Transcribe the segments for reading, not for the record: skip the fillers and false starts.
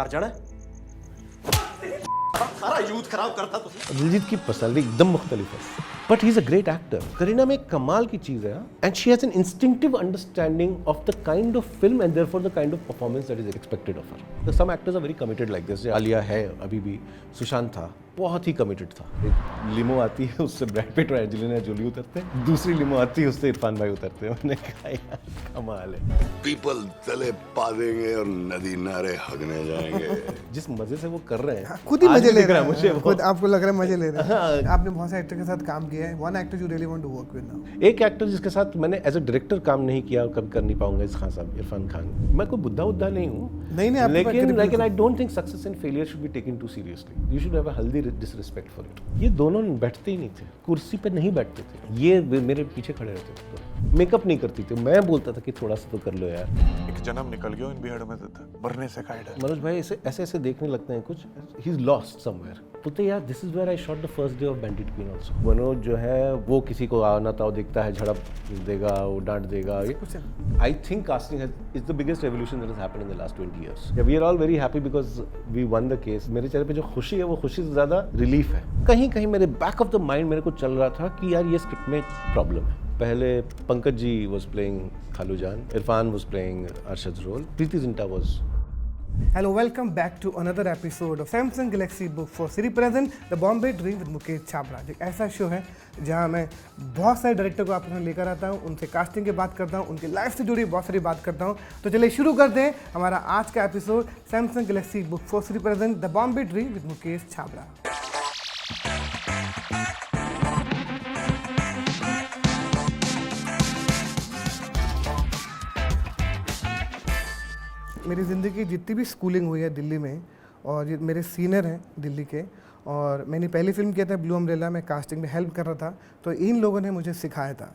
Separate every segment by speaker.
Speaker 1: घर जाना है? सारा यूथ खराब करता तो।
Speaker 2: दिलजीत की पर्सनालिटी एकदम मुख्तलिफ है, but he is a great actor. Kareena में एक कमाल की चीज़ है, and she has an instinctive understanding of the kind of film and therefore the kind of performance that is expected of her. Some actors are very committed like this. Alia है, अभी भी सुशांत था, बहुत ही कमिटेड था। एक लिमो आती है, उससे ब्रैड पिट और एंजेलिना जोली उतरते हैं, दूसरी लिमो आती है, उससे इरफान भाई उतरते हैं। मैंने कहा यार कमाल है।
Speaker 3: पीपल तले पा देंगे और नदी नारे हगने जाएंगे।
Speaker 2: जिस मजे से वो कर रहे हैं,
Speaker 4: खुद ही
Speaker 2: आज
Speaker 4: मजे
Speaker 2: भी
Speaker 4: ले
Speaker 2: दिख
Speaker 4: रहे
Speaker 2: रहा है मुझे
Speaker 4: हैं,
Speaker 2: वो।
Speaker 4: खुद आपको लग रहा है मजे ले रहे हैं।
Speaker 2: हाँ।
Speaker 4: आपने बहुत सारे एक्टर के साथ काम किया है, one actor you really want to work with now?
Speaker 2: एक एक्टर जिसके साथ मैंने एज अ डायरेक्टर काम नहीं किया और कभी कर नहीं पाऊंगा, इस खान साहब, इरफान खान। मैं कोई बुद्धा उद्धा नहीं हूँ,
Speaker 4: नहीं, आपकी बात
Speaker 2: लेकिन I don't think success and failure should be taken too seriously. You should have a healthy disrespect for it. ये दोनों बैठते ही नहीं थे, कुर्सी पे नहीं बैठते थे, ये मेरे पीछे खड़े रहते थे, मेकअप नहीं करती थी। मैं बोलता था कि थोड़ा सा तो कर लो यार।
Speaker 5: एक जन्म निकल गया इन बिहार में मरने से का डर।
Speaker 2: मनोज भाई ऐसे ऐसे देखने लगते हैं कुछ, ही इज लॉस्ट समवेयर। बोलते यार this is where I shot the first day of Bandit Queen also. Manoj जो है वो किसी को आना ताव देखता है, झड़प देगा, वो डांट देगा। I think casting is the biggest revolution that has happened in the last 20 years. We are all very happy because we won the case. मेरे चेहरे पे जो खुशी है वो खुशी से ज्यादा रिलीफ है। कहीं कहीं मेरे बैक ऑफ द माइंड मेरे को चल रहा था कि यार ये स्क्रिप्ट में प्रॉब्लम है। पहले Pankaj ji was playing Khalu Jaan, Irrfan was playing Arshad role, Preity Zinta was.
Speaker 4: Hello, welcome back to another episode of Samsung Galaxy Book for Siri present The Bombay Dream with Mukesh Chhabra. एक ऐसा शो है जहां मैं बहुत सारे डायरेक्टर को आपके साथ लेकर आता हूं, उनसे कास्टिंग की बात करता हूं, उनकी लाइफ से जुड़ी बहुत सारी बात करता हूं। तो चलिए शुरू करते हैं हमारा आज का episode Samsung Galaxy Book four series present the Bombay dream with Mukesh Chhabra. मेरी ज़िंदगी जितनी भी स्कूलिंग हुई है दिल्ली में, और ये मेरे सीनियर हैं दिल्ली के, और मैंने पहली फिल्म किया था ब्लू अम्ब्रेला में, कास्टिंग में हेल्प कर रहा था। तो इन लोगों ने मुझे सिखाया था,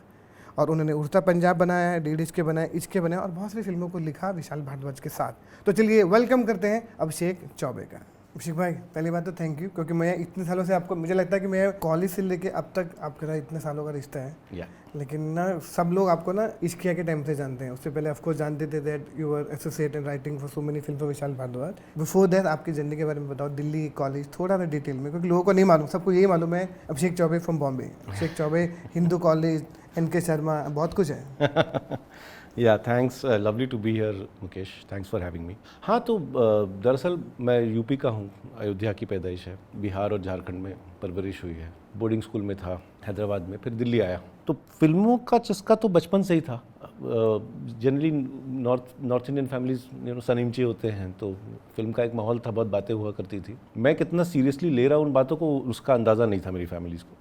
Speaker 4: और उन्होंने उड़ता पंजाब बनाया है, डीड इश्क बनाया, इश्क बनाया, और बहुत सारी फिल्मों को लिखा विशाल भारद्वाज के साथ। तो चलिए वेलकम करते हैं अभिषेक चौबे का। अभिषेक भाई, पहली बात तो थैंक यू, क्योंकि मैं इतने सालों से आपको, मुझे लगता है कि मैं कॉलेज से लेके अब तक आपके साथ इतने सालों का रिश्ता है। लेकिन ना सब लोग आपको ना इश्किया के टाइम से जानते हैं, उससे पहले ऑफकोर्स जानते थे that you were associate in writing for so many film for Vishal Bhardwaj. Before that आपकी जर्नी के बारे में बताओ, दिल्ली कॉलेज थोड़ा सा डिटेल में, क्योंकि लोगों को नहीं मालूम, सबको यही मालूम है Abhishek Chaubey from Bombay, Abhishek Chaubey Hindu college, NK Sharma, बहुत कुछ है।
Speaker 2: Yeah thanks, lovely to be here Mukesh, thanks for having me. हाँ, तो दरअसल मैं यूपी का हूँ, अयोध्या की पैदाइश है, बिहार और झारखंड में परवरिश हुई है, बोर्डिंग स्कूल में था हैदराबाद में, फिर दिल्ली आया। तो फिल्मों का चस्का तो बचपन से ही था। जनरली नॉर्थ इंडियन फैमिलीज सनीमचे होते हैं, तो फिल्म का एक माहौल था, बहुत बातें हुआ करती थी। मैं कितना सीरियसली ले रहा हूँ उन बातों को, उसका अंदाज़ा नहीं था मेरी फैमिलीज़ को।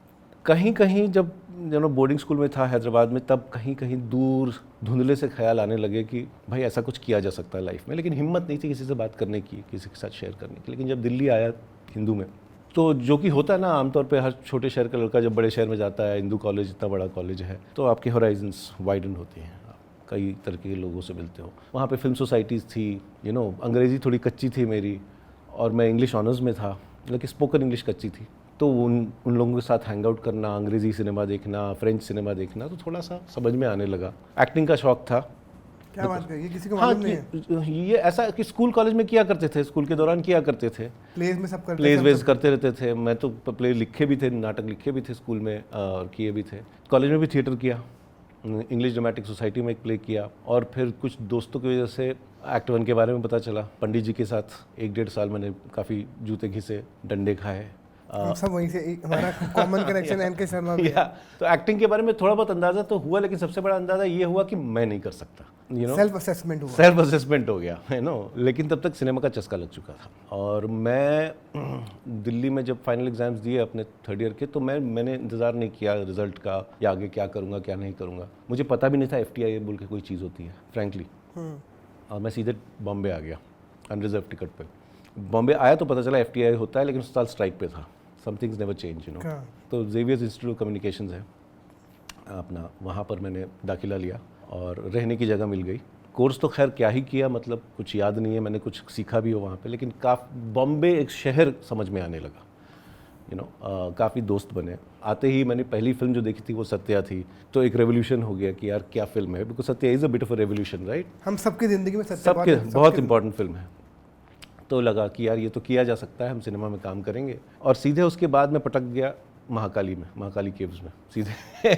Speaker 2: कहीं कहीं जब बोर्डिंग स्कूल में था हैदराबाद में, तब कहीं कहीं दूर धुंधले से ख्याल आने लगे कि भाई ऐसा कुछ किया जा सकता है लाइफ में, लेकिन हिम्मत नहीं थी किसी से बात करने की, किसी के साथ शेयर करने की। लेकिन जब दिल्ली आया हिंदू में, तो जो कि होता है ना आमतौर पे हर छोटे शहर का लड़का जब बड़े शहर में जाता है, हिंदू कॉलेज इतना बड़ा कॉलेज है, तो आपके होराइजन्स वाइडन होते हैं, आप कई तरह के लोगों से मिलते हो। वहाँ पे फिल्म सोसाइटीज़ थी, अंग्रेज़ी थोड़ी कच्ची थी मेरी, और मैं इंग्लिश ऑनर्स में था, लेकिन स्पोकन इंग्लिश कच्ची थी। तो उन लोगों के साथ हैंग आउट करना, अंग्रेज़ी सिनेमा देखना, फ्रेंच सिनेमा देखना, तो थोड़ा सा समझ में आने लगा। एक्टिंग का शौक था।
Speaker 4: क्या बात है, ये किसी को
Speaker 2: हाँ,
Speaker 4: मालूम नहीं है।
Speaker 2: ये ऐसा कि स्कूल कॉलेज में किया करते थे, स्कूल के दौरान किया करते थे,
Speaker 4: प्लेज में सब करते
Speaker 2: प्लेज
Speaker 4: थे,
Speaker 2: वेज करते रहते थे। मैं तो प्ले लिखे भी थे, नाटक लिखे भी थे स्कूल में, और किए भी थे। कॉलेज में भी थिएटर किया, इंग्लिश ड्रामेटिक सोसाइटी में एक प्ले किया, और फिर कुछ दोस्तों की वजह से एक्ट 1 के बारे में पता चला। पंडित जी के साथ 1-1.5 साल मैंने काफ़ी जूते घिसे, डंडे खाए।
Speaker 4: हम सब वहीं से, हमारा कॉमन कनेक्शन NK शर्मा भी है।
Speaker 2: तो एक्टिंग के बारे में थोड़ा बहुत अंदाज़ा तो हुआ, लेकिन सबसे बड़ा अंदाज़ा ये हुआ कि मैं नहीं कर सकता।
Speaker 4: सेल्फ असेसमेंट हुआ,
Speaker 2: सेल्फ असेसमेंट हो गया है लेकिन तब तक सिनेमा का चस्का लग चुका था। और मैं दिल्ली में जब फाइनल एग्जाम्स दिए अपने 3rd ईयर के, तो मैंने इंतज़ार नहीं किया रिजल्ट का, या आगे क्या करूँगा क्या नहीं करूँगा। मुझे पता भी नहीं था FTIA बोल के कोई चीज़ होती है, फ्रैंकली। और मैं सीधे बॉम्बे आ गया अनरिजर्व टिकट पे। बॉम्बे आया तो पता चला FTIA होता है, लेकिन उस साल स्ट्राइक पे था। सम थिंग्स नेवर चेंज, तो जेवियर्स इंस्टीट्यूट ऑफ कम्युनिकेशंस है अपना, वहाँ पर मैंने दाखिला लिया और रहने की जगह मिल गई। कोर्स तो खैर क्या ही किया, मतलब कुछ याद नहीं है, मैंने कुछ सीखा भी हो वहाँ पे, लेकिन बॉम्बे एक शहर समझ में आने लगा। काफ़ी दोस्त बने। आते ही मैंने पहली फिल्म जो देखी थी वो सत्या थी, तो एक रेवोल्यूशन हो गया कि यार क्या फिल्म है, because Satya is a bit of a revolution, right.
Speaker 4: हम सबकी ज़िंदगी में
Speaker 2: सबके बहुत इंपॉर्टेंट फिल्म है। तो लगा कि यार ये तो किया जा सकता है, हम सिनेमा में काम करेंगे। और सीधे उसके बाद मैं पटक गया महाकाली में, महाकाली केव्स में सीधे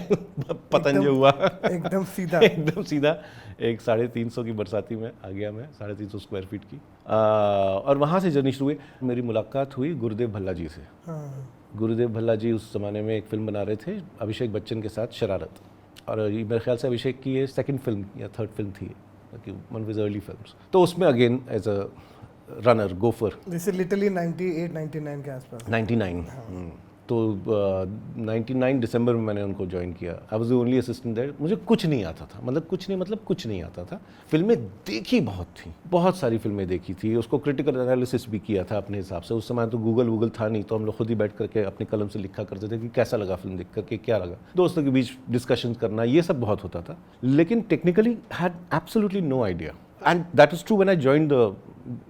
Speaker 2: पतन जो हुआ
Speaker 4: एकदम सीधा
Speaker 2: एकदम सीधा एक 350 की बरसाती में आ गया मैं, 350 स्क्वायर फीट की। और वहाँ से जर्नी शुरू हुई। मेरी मुलाकात हुई गुरुदेव भल्ला जी से।
Speaker 4: हाँ
Speaker 2: गुरुदेव भल्ला जी उस ज़माने में एक फ़िल्म बना रहे थे अभिषेक बच्चन के साथ, शरारत। और ये मेरे ख्याल से अभिषेक की ये सेकंड फिल्म या थर्ड फिल्म थी, one of his early films. तो उसमें again as a runner, gofer,
Speaker 4: जैसे लिटरली 98 99 के आसपास
Speaker 2: 99। तो 99 दिसंबर में मैंने उनको ज्वाइन किया। I was the only assistant there. मुझे कुछ नहीं आता था, मतलब कुछ नहीं आता था। फिल्में देखी बहुत थी, बहुत सारी फिल्में देखी थी, उसको क्रिटिकल एनालिसिस भी किया था अपने हिसाब से। उस समय तो गूगल था नहीं, तो हम लोग खुद ही बैठ करके अपनी कलम से लिखा करते थे कि कैसा लगा फिल्म देख करके, क्या लगा, दोस्तों के बीच डिस्कशन करना, ये सब बहुत होता था। लेकिन technically had absolutely no idea, and that is true when I joined the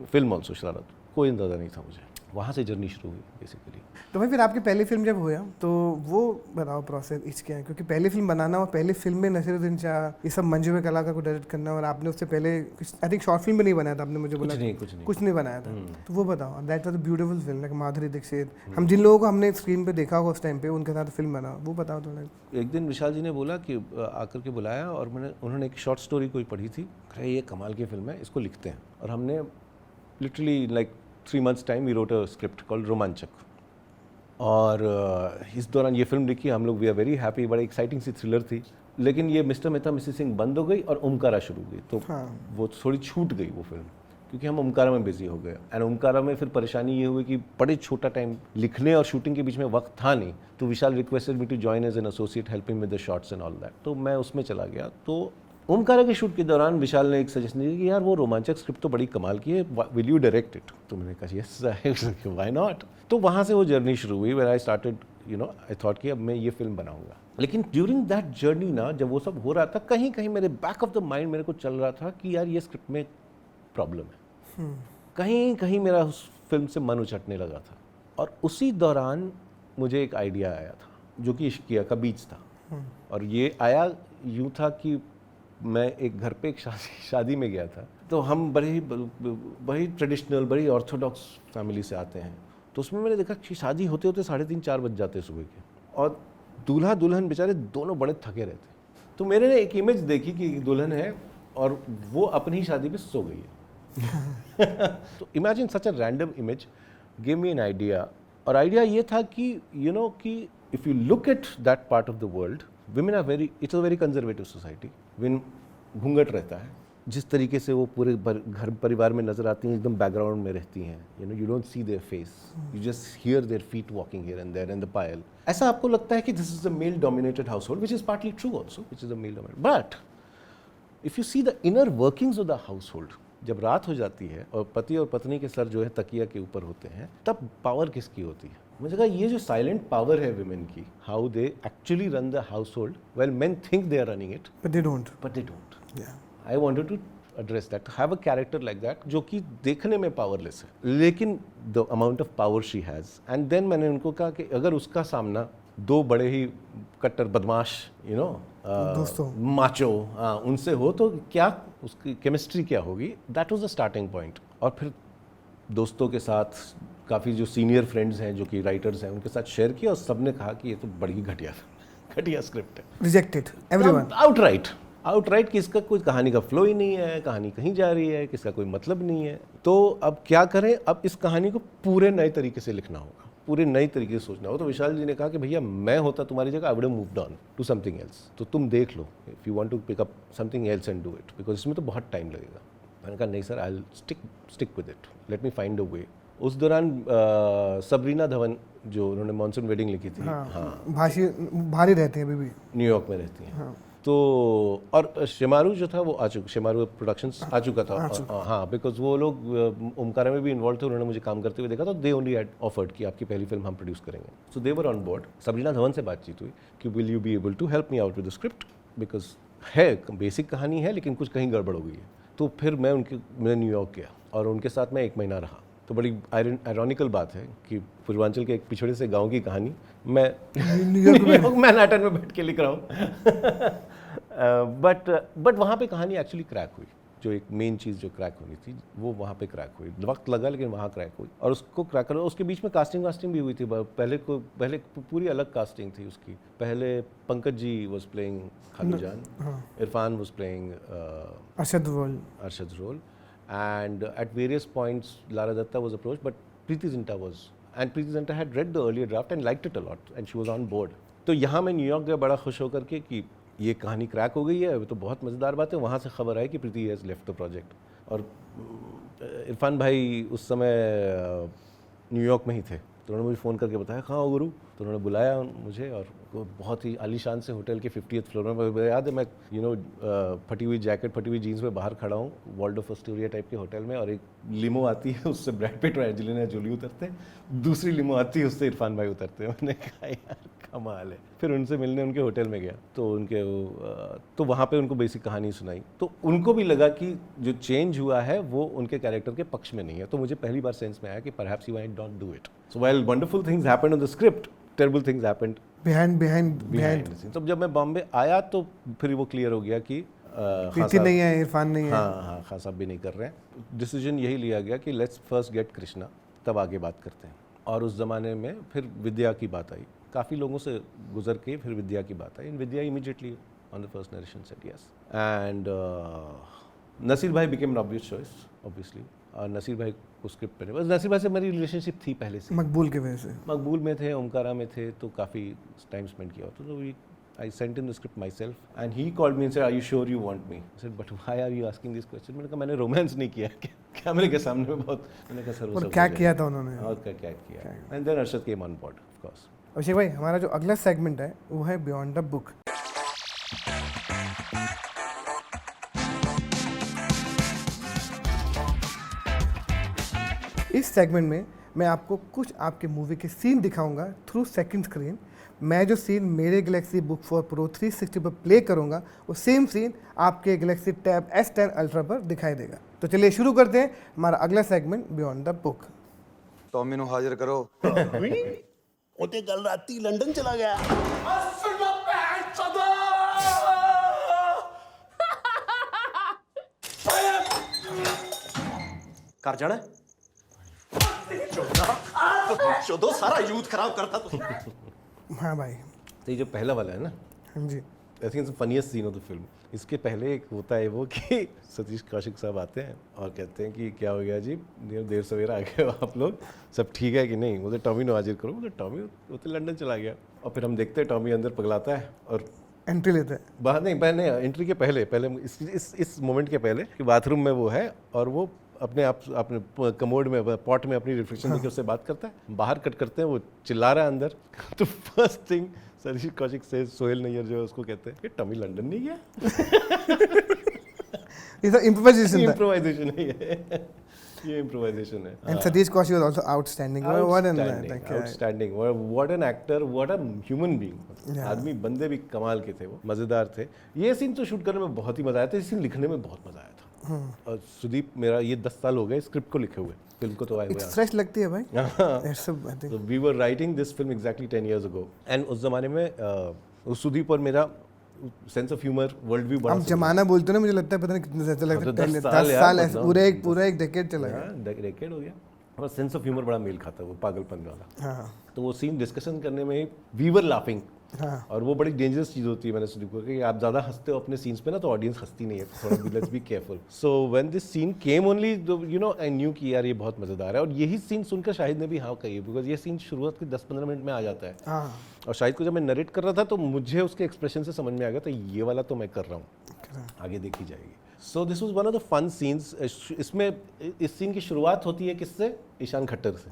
Speaker 2: film also, Shararat. कोई अंदाजा नहीं था मुझे। वहाँ से जर्नी शुरू हुई बेसिकली।
Speaker 4: तो भाई फिर आपकी पहली फिल्म जब हुआ तो वो बताओ प्रोसेस इसके है, क्योंकि पहली फिल्म बनाना और पहली फिल्म में नसीरुद्दीन शाह ये सब मंजू में कलाकार को डायरेक्ट करना, और आपने उससे पहले आई थिंक शॉर्ट फिल्म भी नहीं बनाया था आपने, मुझे बोला कुछ नहीं बनाया था। तो वो बताओ, that was a beautiful film, like Madhuri Dixit, हम जिन लोगों को हमने स्क्रीन पे देखा होगा उस टाइम पे, उनके साथ फिल्म बना, वो बताओ थोड़ा।
Speaker 2: एक दिन विशाल जी ने बोला कि आकर के बुलाया, और उन्होंने एक शॉर्ट स्टोरी कोई पढ़ी थी, अरे ये कमाल की फिल्म है, इसको लिखते हैं। और हमने literally like 3 months time we wrote a script called Romanchak. और इस दौरान ये फिल्म लिखी हम लोग, वी आर वेरी हैप्पी, बड़ा एक्साइटिंग सी थ्रिलर थी। लेकिन ये मिस्टर मेहता मिसेस सिंह बंद हो गई और ओमकारा शुरू हुई, तो वो थोड़ी छूट गई वो फिल्म, क्योंकि हम ओमकारा में बिजी हो गए। एंड ओमकारा में फिर परेशानी ये हुई कि बड़े छोटा टाइम, लिखने और शूटिंग के बीच में वक्त था नहीं। तो Vishal requested me to join as an associate, helping with the shots and all that. तो मैं उसमें चला गया। तो ओमकारा के शूट के दौरान विशाल ने एक सजेशन दिया कि यार वो रोमांचक स्क्रिप्ट तो बड़ी कमाल की है, विल यू डायरेक्ट इट? तो मैंने कहा यस व्हाई नॉट। तो वहाँ से वो जर्नी शुरू हुई, when I started I thought कि अब मैं ये फिल्म बनाऊंगा। लेकिन ड्यूरिंग दैट जर्नी ना, जब वो सब हो रहा था, कहीं कहीं मेरे बैक ऑफ द माइंड मेरे को चल रहा था कि यार ये स्क्रिप्ट में प्रॉब्लम है। कहीं कहीं मेरा उस फिल्म से मन उचटने लगा था। और उसी दौरान मुझे एक आइडिया आया था, जो कि इश्किया का बीज था। और ये आया यूँ था कि मैं एक घर पे एक शादी में गया था। तो हम बड़ी ट्रेडिशनल, बड़ी ऑर्थोडॉक्स फैमिली से आते हैं। तो उसमें मैंने देखा कि शादी होते होते 3:30-4 बज जाते सुबह के, और दूल्हा दुल्हन बेचारे दोनों बड़े थके रहते। तो मैंने एक इमेज देखी कि दुल्हन है और वो अपनी ही शादी पे सो गई है। तो imagine such a random image give me an idea. और आइडिया ये था कि कि if you look at that part of the world, women are it's a very conservative society. when घूंघट रहता है, जिस तरीके से वो पूरे घर परिवार में नजर आती हैं, एकदम बैकग्राउंड में रहती हैं, you don't see their face, you just hear their feet walking here and there in the payal. ऐसा आपको लगता है कि this is a male dominated household, which is partly true also, which is a male dominated. But if you see the inner workings of the household, जब रात हो जाती है और पति और पत्नी के सर जो है तकिया के ऊपर होते हैं, तब पावर किसकी होती है? मुझे कहा ये जो साइलेंट पावर है विमेन की, how they actually run the household, well men think they are running it
Speaker 4: but they don't.
Speaker 2: I wanted to address that, have a character like that जो कि देखने में पावरलेस है, लेकिन the amount of power she has। and then मैंने उनको कहा कि अगर उसका सामना दो बड़े ही कट्टर बदमाश
Speaker 4: दोस्तों
Speaker 2: माचो उनसे हो, तो क्या उसकी केमिस्ट्री क्या होगी? That was the starting point. और फिर दोस्तों के साथ, काफ़ी जो सीनियर फ्रेंड्स हैं जो कि राइटर्स हैं, उनके साथ शेयर किया, और सबने कहा कि ये तो बड़ी घटिया स्क्रिप्ट है,
Speaker 4: रिजेक्टेड एवरीवन
Speaker 2: आउटराइट कि इसका कोई कहानी का फ्लो ही नहीं है, कहानी कहीं जा रही है, किसका कोई मतलब नहीं है। तो अब क्या करें? अब इस कहानी को पूरे नए तरीके से लिखना होगा, पूरे नए तरीके से सोचना होगा। तो विशाल जी ने कहा कि भैया मैं होता तुम्हारी जगह, I would have moved on to something else. तो तुम देख लो, if you want to pick up something else and do it, because इसमें तो बहुत टाइम लगेगा। मैंने कहा नहीं sir, I will stick with it, let me find a way. उस दौरान सबरीना धवन, जो उन्होंने मॉनसून वेडिंग लिखी थी,
Speaker 4: भारी रहती है अभी भी,
Speaker 2: न्यूयॉर्क में रहती हैं। तो और शेमारू जो था वो शेमारू प्रोडक्शंस आ चुका था। हाँ, बिकॉज वो लोग ओमकारा में भी इन्वॉल्व थे, उन्होंने मुझे काम करते हुए देखा, तो दे ओनली हैड ऑफर्ड कि आपकी पहली फिल्म हम प्रोड्यूस करेंगे। So they were on board. Sabrina Dhawan से बातचीत हुई कि will you be able to help me out with the script, because है बेसिक कहानी है, लेकिन कुछ कहीं गड़बड़ हो गई है। तो फिर मैं न्यूयॉर्क गया और उनके साथ मैं 1 महीना रहा। तो बड़ी आयरॉनिकल बात है कि पूर्वांचल के एक पिछड़े से गांव की कहानी मैं न्यूयॉर्क मैनहट्टन में बैठ के लिख रहा हूँ। बट वहाँ पे कहानी एक्चुअली क्रैक हुई। जो एक मेन चीज़ जो क्रैक होनी थी वो वहाँ पे क्रैक हुई। वक्त लगा लेकिन वहाँ क्रैक हुई और उसको क्रैक करना। उसके बीच में कास्टिंग भी हुई थी। पहले पूरी अलग कास्टिंग थी उसकी। पहले Pankaj ji was playing Khalu Jaan, Irrfan was playing Arshad role and at various points Lara Datta was approached but Preeti Zinta had read the earlier draft and liked it a lot and she was on board. तो यहाँ मैं New York गया बड़ा खुश होकर के कि ये कहानी क्रैक हो गई है, तो बहुत मज़ेदार बात है। वहाँ से खबर आई कि प्रीति हैज़ लेफ्ट द प्रोजेक्ट और इरफान भाई उस समय न्यूयॉर्क में ही थे, तो उन्होंने मुझे फ़ोन करके बताया कहाँ हो गुरु, तो उन्होंने बुलाया मुझे और बहुत ही आलीशान से होटल के 50th फ्लोर में। मुझे याद है मैं फटी हुई जैकेट फटी हुई जीन्स में बाहर खड़ा हूँ वॉल्डोर्फ एस्टोरिया टाइप के होटल में और एक लिमो आती है उससे ब्रैड पिट और एंजेलिना जोली उतरते हैं, दूसरी लिमो आती है उससे इरफान भाई उतरते हैं। मैंने कहा यार कमाल है। फिर उनसे मिलने उनके होटल में गया तो वहाँ पे उनको बेसिक कहानी सुनाई, तो उनको भी लगा कि जो चेंज हुआ है वो उनके कैरेक्टर के पक्ष में नहीं है। तो मुझे पहली बार सेंस में आया कि perhaps he might not do it. So while wonderful things happened on the script, terrible things happened behind. तो जब मैं बॉम्बे आया तो फिर वो क्लियर हो गया कि
Speaker 4: प्रीति नहीं है, इरफान नहीं है।
Speaker 2: हाँ खान साहब भी नहीं कर रहे हैं। डिसीजन यही लिया गया कि लेट्स फर्स्ट गेट कृष्णा, तब आगे बात करते हैं। और उस ज़माने में फिर विद्या की बात आई, काफ़ी लोगों से गुजर के फिर विद्या की बात आई। Vidya immediately on the first narration said yes and Naseer bhai became an obvious choice obviously. और नसीर भाई को स्क्रिप्ट पे, बस नसीर भाई से मेरी रिलेशनशिप थी पहले से,
Speaker 4: मकबूल के वजह से।
Speaker 2: मकबूल में थे, ओमकारा में थे, तो काफ़ी टाइम स्पेंड किया होता। तो I sent in the script myself and he called me and said, "Are you sure you want me?" I said, "But why are you asking this question?" मैंने कहा मैंने रोमांस नहीं किया कैमरे के सामने में बहुत। मैंने कहा सर
Speaker 4: और क्या किया था उन्होंने?
Speaker 2: और क्या किया? And then Arshad came on board, of course.
Speaker 4: अभिषेक भाई, हमारा जो अगला सेगमेंट है वो है बियॉन्ड द बुक। इस सेगमेंट में मैं आपको कुछ आपके मूवी के सीन दिखाऊंगा थ्रू सेकंड स्क्रीन। मैं जो सीन मेरे गैलेक्सी बुक 4 प्रो 360 पर प्ले करूंगा वो सेम सीन आपके गैलेक्सी टैब S10 अल्ट्रा पर दिखाई देगा। तो चलिए शुरू करते हैं हमारा अगला segment beyond the book.
Speaker 1: Tommy नु हाजिर करो।
Speaker 3: ओते कल राती लंदन चला गया।
Speaker 6: कर जाना चौदह सारा यूथ खराब करता तो।
Speaker 4: हाँ भाई,
Speaker 2: तो ये जो पहला वाला है ना,
Speaker 4: हाँ जी,
Speaker 2: I think funniest scene of the film. इसके पहले एक होता है वो कि सतीश कौशिक साहब आते हैं और कहते हैं कि क्या हो गया जी, देर सवेरा आ गए हो आप लोग, सब ठीक है कि नहीं? बोले टॉमी नो हाजिर करो। बोले टॉमी वो तो लंदन चला गया। और फिर हम देखते हैं टॉमी अंदर पगलाता है और
Speaker 4: एंट्री लेते हैं।
Speaker 2: बाहर नहीं, पहले एंट्री के पहले इस मोमेंट के पहले कि बाथरूम में वो है और वो अपने कमोड में पॉट में अपनी रिफ्लेक्शन देखकर उससे बात करता है। बाहर कट करते हैं, वो चिल्ला रहा है अंदर। तो फर्स्ट थिंग सतीश कौशिक से सोहेल नैयर जो है उसको कहते हैं कि टॉमी लंदन नहीं गया।
Speaker 4: ये तो इम्प्रोवाइजेशन
Speaker 2: है ये इम्प्रोवाइजेशन है।
Speaker 4: And Satish Kaushik was also outstanding.
Speaker 2: What an actor, what a human being. आदमी, बंदे भी कमाल के थे, वो मजेदार थे। ये सीन तो शूट करने में बहुत ही मजा आया था, ये सीन लिखने में बहुत मजा आया था। और सुदीप, मेरा ये 10 साल हो गए स्क्रिप्ट को लिखे हुए, फिल्म को तो आए हुए
Speaker 4: फ्रेश लगती है भाई।
Speaker 2: So we were writing this film exactly 10 years ago and उस जमाने में सुदीप और मेरा sense of humour, world view बड़ा।
Speaker 4: हम जमाना बोलते हैं ना, मुझे लगता है पता नहीं कितने से लगता है, 10 साल ऐसे पूरा एक डेकेड चला गया।
Speaker 2: डेकेड हो गया। और सेंस ऑफ ह्यूमर बड़ा मेल खाता है, वो पागलपन वाला।
Speaker 4: हाँ,
Speaker 2: तो वो सीन डिस्कशन करने में वी वर लाफिंग।
Speaker 4: हाँ,
Speaker 2: और वो बड़ी डेंजरस चीज़ होती है। मैंने सुदीप को कि आप ज़्यादा हंसते हो अपने सीन्स पे ना तो ऑडियंस हंसती नहीं है, थोड़ा let's be careful. So when this scene came only you know I knew कि यार ये बहुत मज़ेदार है। और यही सीन सुनकर शाहिद ने भी हाँ कही, बिकॉज ये सीन शुरुआत के 10-15 मिनट में आ जाता है।
Speaker 4: हाँ,
Speaker 2: और शाहिद को जब मैं नरेट कर रहा था तो मुझे उसके एक्सप्रेशन से समझ में आ गया तो ये वाला तो मैं कर रहा हूँ, आगे देखी जाएगी। So this was one of the fun scenes. इसमें इस सीन की शुरुआत होती है किससे? ईशान खट्टर से।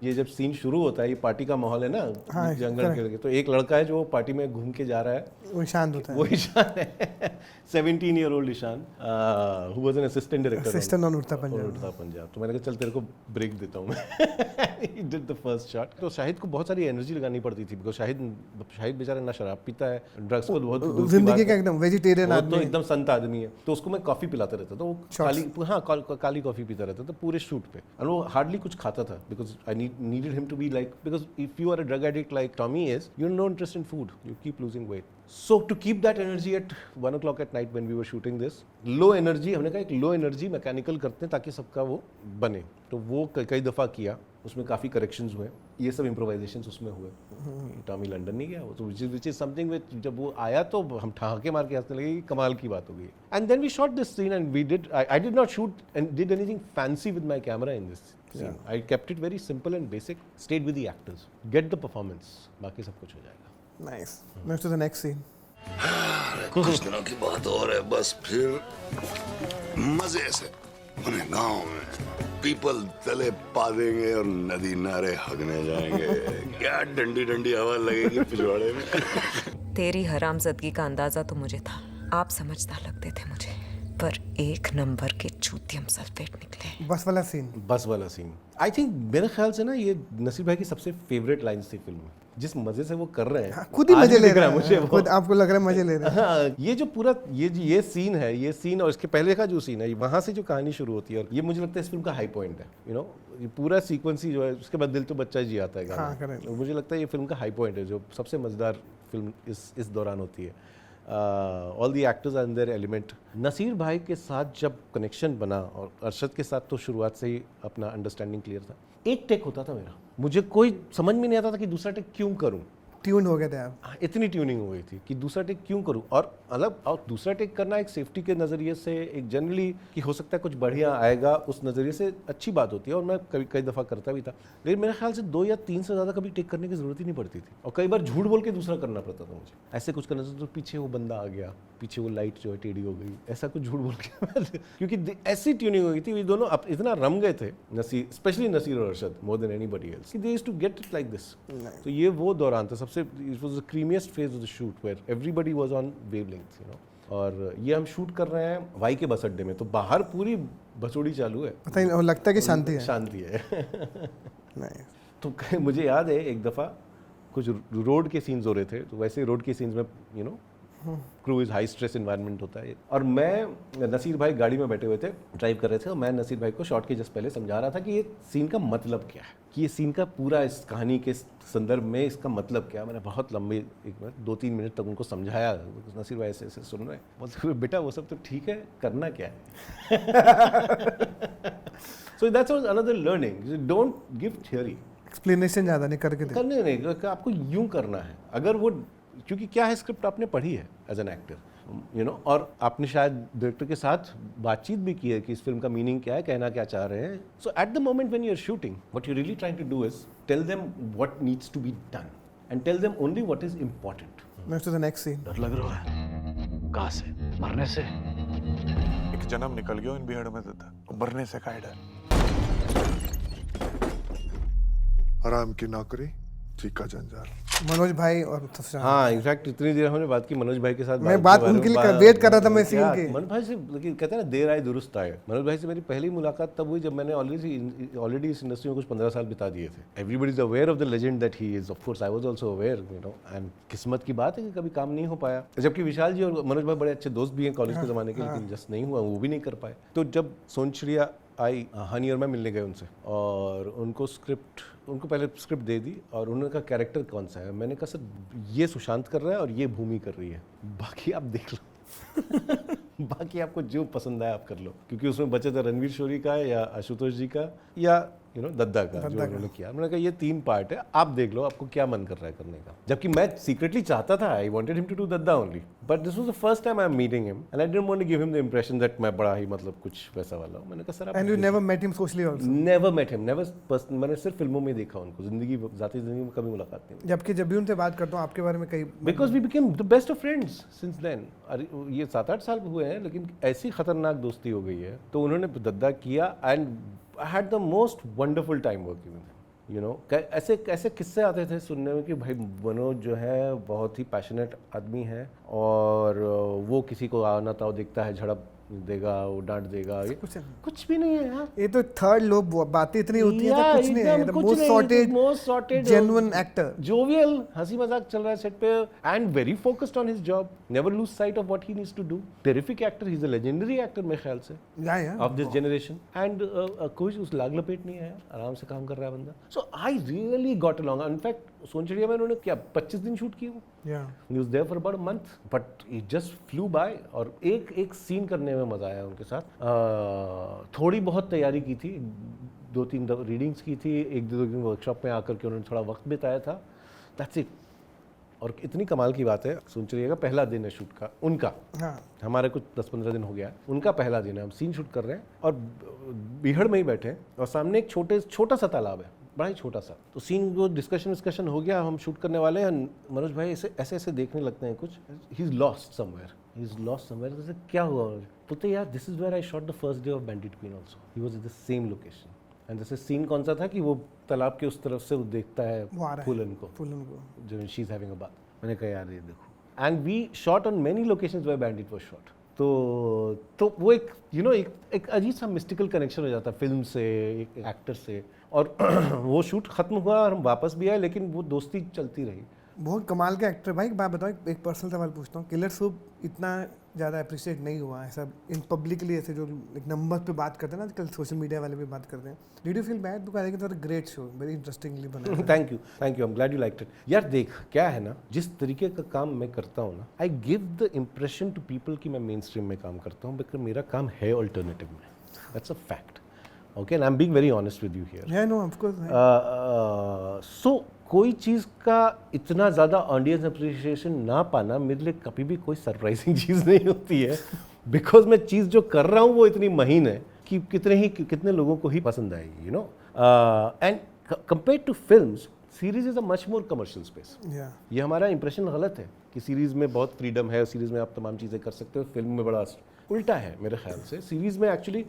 Speaker 2: ये जब सीन शुरू होता है, ये पार्टी का माहौल है ना,
Speaker 4: हाँ,
Speaker 2: जंगल के, तो एक लड़का है जो पार्टी में घूम के जा रहा है,
Speaker 4: वो शांत होता है।
Speaker 2: वो ईशान है 17-year-old Ishan, who was an assistant director
Speaker 4: on उड़ता
Speaker 2: पंजाब। तो मैंने कहा चल तेरे को ब्रेक देता हूँ मैं। He did the first shot। तो शाहिद को बहुत सारी एनर्जी लगानी पड़ती थी, बिकॉज शाहिद बेचारा ना शराब पीता है, ड्रग्स को बहुत
Speaker 4: जिंदगी का एकदम वेजिटेरियन आदमी,
Speaker 2: तो एकदम संत आदमी है। तो उसको मैं कॉफी पिलाता रहता था, वो काली कॉफी पीता रहता था पूरे शूट पे। और वो हार्डली कुछ खाता था, because I need needed him to be like, because if you are a drug addict like Tommy is, you're no interest in food, you keep losing weight. So to keep that energy at 1 o'clock at night when we were shooting this, low energy, हमने कहा एक low energy mechanical करते हैं ताकि सबका वो बने, तो वो कई दफ़ा किया, उसमें काफ़ी करेक्शंस हुए, ये सब इम्प्रोवाइजेशंस उसमें हुए। टॉमी लंदन नहीं गया, तो which is something which जब वो आया तो हम ठहाके मार के हंसने लगे कि कमाल की बात हो गई। And then we shot this scene and we did, I did not shoot and did anything fancy with my camera in this scene. I kept it very simple and basic, stayed with the actors, get the performance, बाकी सब कुछ हो जाएगा।
Speaker 4: Nice. Next to the next scene.
Speaker 3: कुछ दिनों की बात और है, बस फिर मजे से उन्हें गांव में पीपल तले पा देंगे और नदी नारे हगने जाएंगे। क्या डंडी डंडी हवा लगेगी पिछवाड़े में।
Speaker 7: तेरी हरामजदगी का अंदाजा तो मुझे था, आप समझदार लगते थे मुझे, पर एक नंबर के चूतियम सल्फेट निकले।
Speaker 4: बस वाला सीन।
Speaker 2: बस वाला सीन आई थिंक मेरे ख्याल से ना ये नसीर भाई की सबसे फेवरेट लाइन्स थी फिल्म में, जिस मजे से वो कर रहे हैं,
Speaker 4: खुद ही
Speaker 2: आज
Speaker 4: मजे
Speaker 2: भी
Speaker 4: ले
Speaker 2: दिख
Speaker 4: रहा
Speaker 2: रहा
Speaker 4: है
Speaker 2: मुझे वो।
Speaker 4: खुद आपको लग रहा है मजे ले रहा है।
Speaker 2: हाँ, ये जो पूरा ये सीन है, ये सीन और इसके पहले का जो सीन है, वहाँ से जो कहानी शुरू होती है, और ये मुझे लगता है इस फिल्म का हाई पॉइंट है। यू नो, ये पूरा सीक्वेंस ही जो है, उसके बाद दिल तो बच्चा जी आता है गाना।
Speaker 4: हाँ, correct।
Speaker 2: मुझे लगता है ये फिल्म का हाई पॉइंट है, जो सबसे मजेदार फिल्म इस दौरान होती है। All the actors are in their element. Naseer bhai के साथ जब कनेक्शन बना, और अरशद के साथ तो शुरुआत से ही अपना अंडरस्टैंडिंग क्लियर था। एक टेक होता था मेरा, मुझे कोई समझ में नहीं आता था कि दूसरा टेक क्यों करूं।
Speaker 4: ट्यून हो गए थे आप।
Speaker 2: इतनी ट्यूनिंग हो गई थी कि दूसरा टेक क्यों करूं, और दूसरा टेक करना एक सेफ्टी के नज़रिए से, एक जनरली कि हो सकता है कुछ बढ़िया आएगा उस नज़रिए से अच्छी बात होती है, और मैं कई दफ़ा करता भी था। लेकिन मेरे ख्याल से 2 या 3 से ज़्यादा कभी टेक करने की ज़रूरत ही नहीं पड़ती थी, और कई बार झूठ बोल के दूसरा करना पड़ता था मुझे। ऐसे कुछ करना था तो पीछे वो बंदा आ गया, पीछे वो लाइट जो है टेढ़ी हो गई, ऐसा कुछ झूठ बोल के क्योंकि ऐसी ट्यूनिंग हो गई थी, ये दोनों अब इतना रम गए थे, नसीर, स्पेशली नसीर और Arshad, more than anybody else, they used to get it like this. तो ये वो दौरान था, सबसे it was the creamiest phase of the shoot where everybody was on wavelength, you know. और ये हम शूट कर रहे हैं वाई के बस अड्डे में, तो बाहर पूरी बसोड़ी चालू है,
Speaker 4: पता ही लगता है कि शांति है।
Speaker 2: शांति है।
Speaker 4: Nice.
Speaker 2: तो मुझे याद है एक दफ़ा कुछ रोड के सीन्स हो रहे थे, तो वैसे रोड के सीन्स में you know crew is high stress environment होता है, और मैं नसीर भाई गाड़ी में बैठे हुए थे, ड्राइव कर रहे थे, और मैं नसीर भाई को शॉट के जस्ट पहले समझा रहा था कि ये सीन का मतलब क्या है, कि ये सीन का पूरा इस कहानी के संदर्भ में इसका मतलब क्या है। मैंने बहुत लंबे 2-3 मिनट तक उनको समझाया। नसीर भाई ऐसे ऐसे सुन रहे हैं, बोलते बेटा वो सब तो ठीक है, करना क्या है। So that's was another learning, don't give theory,
Speaker 4: explanation ज़्यादा नहीं करके दे।
Speaker 2: करने नहीं, आपको यूं करना है। अगर वो, क्योंकि क्या है, स्क्रिप्ट आपने पढ़ी है as an actor, you know, और आपने शायद डायरेक्टर के साथ बातचीत भी की है कि इस फिल्म का मीनिंग क्या है, कहना क्या चाह रहे हैं। So at the moment when you are shooting, what you really trying to do is tell them what needs to be done and tell them only what is important.
Speaker 4: Next to the next scene.
Speaker 6: डर लग रहा है। कहाँ से? मरने से?
Speaker 5: एक जन्म निकल गया इन बिहाड़ में था, मरने से का डर।
Speaker 8: हराम की नौकरी, फीका जंजाल।
Speaker 4: मनोज भाई और सफशान।
Speaker 2: हाँ, इनफैक्ट इतनी देर हमने बात की मनोज भाई के साथ।
Speaker 4: मैं बात उनके लिए वेट कर रहा था मैं सीन के।
Speaker 2: मनोज भाई से, लेकिन कहते हैं ना देर आए दुरुस्त आए। मनोज भाई से मेरी पहली मुलाकात तब हुई जब मैंने ऑलरेडी इस इंडस्ट्री में कुछ 15 साल बिता दिए थे। Everybody is aware of the legend that he is, of course I was also aware, you know, and किस्मत की बात है कि कभी काम नहीं हो पाया। जबकि विशाल जी और मनोज भाई बड़े अच्छे दोस्त भी हैं कॉलेज के ज़माने के, लेकिन जस्ट नहीं हुआ, वो भी नहीं कर पाए। तो जब सोनचड़िया आई, हनी और मैं मिलने गए उनसे, और उनको पहले स्क्रिप्ट दे दी, और उन्होंने कहा कैरेक्टर कौन सा है। मैंने कहा सर ये सुशांत कर रहा है और ये भूमि कर रही है, बाकी आप देख लो। बाकी आपको जो पसंद आए आप कर लो, क्योंकि उसमें बचे थे रणवीर शोरी का या आशुतोष जी का या यू नो दद्दा का जो उन्होंने किया। मैंने कहा ये 3 पार्ट है, आप देख लो आपको क्या मन कर रहा है करने का। जबकि मैं सीक्रेटली चाहता था, I wanted him to do Dadda only, but this was the first time I am meeting him and I didn't want to give him the impression that मैं बड़ा ही मतलब कुछ वैसा वाला हूं। मैंने कहा सर आप
Speaker 4: and you never met him socially also?
Speaker 2: Never met him, never, मैंने सिर्फ फिल्मों में देखा उनको, ज़ाती ज़िंदगी में कभी मुलाकात नहीं।
Speaker 4: जबकि जब भी उनसे बात करता हूँ आपके बारे में कई,
Speaker 2: because we became the best of friends since then. ये 7-8 साल हुए हैं, लेकिन ऐसी खतरनाक दोस्ती हो गई है। तो उन्होंने दद्दा किया and I had the most wonderful time working with, you know. ऐसे किस्से आते थे सुनने में कि भाई मनोज जो है बहुत ही पैशनेट आदमी है, और वो किसी को आना ताव दिखता है झड़प देगा, वो डांट देगा, ये
Speaker 4: कुछ नहीं।
Speaker 2: कुछ भी नहीं है यार।
Speaker 4: ये तो थर्ड लोग बातें इतनी होती हैं,
Speaker 2: Yeah,
Speaker 4: तो कुछ नहीं है,
Speaker 2: एकदम कुछ
Speaker 4: मोस्ट
Speaker 2: नहीं,
Speaker 4: sorted,
Speaker 2: most sorted,
Speaker 4: genuine actor.
Speaker 2: jovial, हंसी मजाक चल रहा है सेट पे, and very focused on his job, never lose sight of what he needs to do. Terrific actor, he is a legendary actor मेरे ख्याल से
Speaker 4: या
Speaker 2: ऑफ दिस जनरेशन, एंड कोई उस लाग लपेट नहीं है, आराम से काम कर रहा है बंदा। So I really got along. In fact Sonchiriya में उन्होंने क्या 25 दिन शूट किए,
Speaker 4: या
Speaker 2: he was there for about a month, but he just flew by, और एक सीन करने में मजा आया उनके साथ। थोड़ी बहुत तैयारी की थी, 2-3 रीडिंग्स की थी, 1-2 दिन वर्कशॉप में आकर के उन्होंने थोड़ा वक्त बिताया था, दैट्स इट। और इतनी कमाल की बात है, सुन चलिए का पहला दिन है शूट का उनका,
Speaker 4: हाँ
Speaker 2: हमारे कुछ 10-15 दिन हो गया है, उनका पहला दिन है, हम सीन शूट कर रहे हैं और बीहड़ में ही बैठे हैं, और सामने एक छोटा सा तालाब है, बड़ा ही छोटा सा। तो सीन को डिस्कशन हो गया, हम शूट करने वाले हैं, मनोज भाई ऐसे देखने लगते हैं कुछ, ही इज लॉस्ट समवेयर, जैसे क्या हुआ, बोलते यार this is where I shot the first day of Bandit Queen also, he was at the same location. And जैसे सीन कौन सा था कि वो तालाब के उस तरफ से वो देखता है
Speaker 4: वो आ रहा है,
Speaker 2: फूलन को, जो she is having a bath. मैंने कहा यार ये देखो, and we shot on many locations where Bandit was shot. तो वो एक एक अजीब सा मिस्टिकल कनेक्शन हो जाता है फिल्म से, एक एक्टर से, और वो शूट खत्म हुआ और हम वापस भी आए, लेकिन वो दोस्ती चलती रही।
Speaker 4: बहुत कमाल के एक्टर भाई। मैं बताऊँ एक पर्सनल सवाल पूछता हूँ, किलर सूप इतना ज़्यादा अप्रिशिएट नहीं हुआ ऐसा इन पब्लिकली, ऐसे जो एक नंबर पे बात करते हैं ना आजकल, सोशल मीडिया वाले भी बात करते हैं। Did you feel bad? Because I think it's a great show, very interestingly बना है।
Speaker 2: Thank you, I am glad you liked it. यार देख क्या है ना, जिस तरीके का काम मैं करता हूँ ना, I give the impression to people कि मैं मेन स्ट्रीम में काम करता हूँ, बिकॉज मेरा काम है ऑल्टरनेटिव में, that's a fact. Okay, and I am being very honest with you here.
Speaker 4: या नो ऑफ कोर्स।
Speaker 2: सो कोई चीज़ का इतना ज़्यादा ऑडियंस अप्रिसिएशन ना पाना मेरे लिए कभी भी कोई सरप्राइजिंग चीज़ नहीं होती है, बिकॉज मैं चीज़ जो कर रहा हूँ वो इतनी महीन है कि कितने लोगों को ही पसंद आएगी, you know. And compare to films, series is a much more commercial space. ये हमारा इंप्रेशन गलत है कि सीरीज़ में बहुत फ्रीडम है, सीरीज़ में आप तमाम चीज़ें कर सकते हो, फिल्म में बड़ा उल्टा है मेरे ख्याल से। सीरीज में एक्चुअली